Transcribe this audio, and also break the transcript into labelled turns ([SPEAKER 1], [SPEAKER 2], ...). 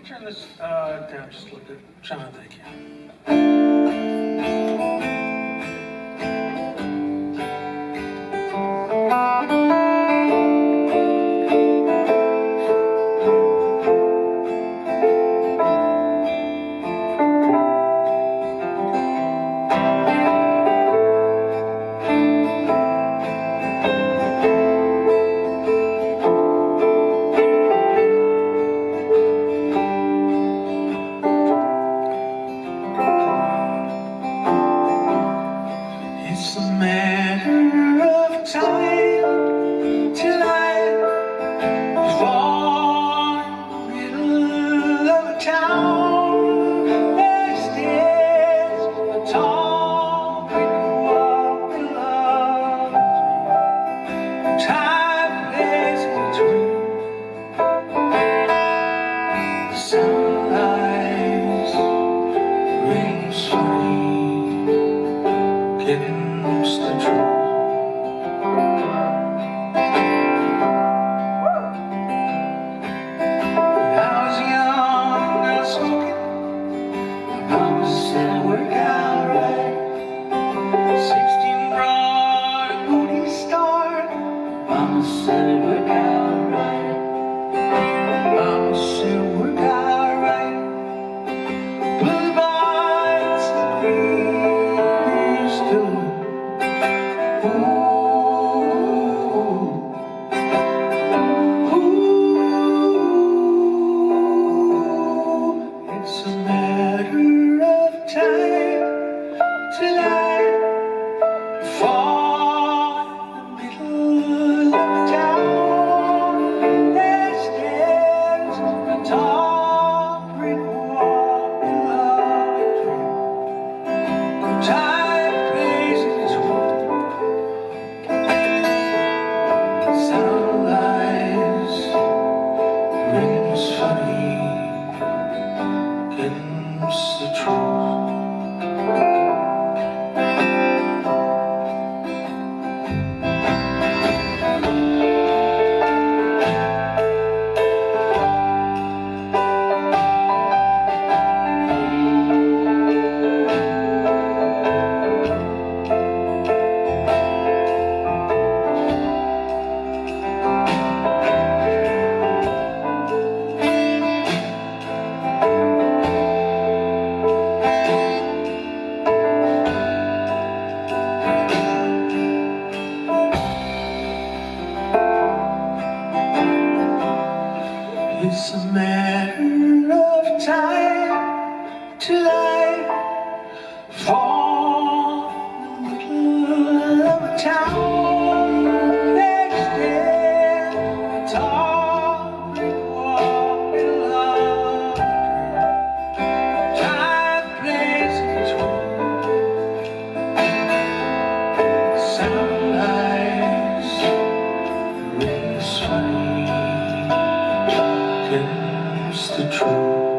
[SPEAKER 1] turn this down just a little bit? Sean, thank you. It's a matter of time till I fall in the middle of a town. There stands a tall brick wall below. Time plays between the sunrise, rain's funny, against the truth. When I was young, I was smoking. My mama said it worked out right. 16 brought a booty start. Mama said it worked out right. Mama said it worked out right. Blue lights and green still. It's a matter of time till I fall in the middle of town. There stands a tall brick wall below. Time plays its role. Sunrise, rain's funny against the truth. It's a matter of time till I fall in the middle of a town. Next day, a tall brick wall below. Time plays its role. Sunrise, rain's funny against the truth.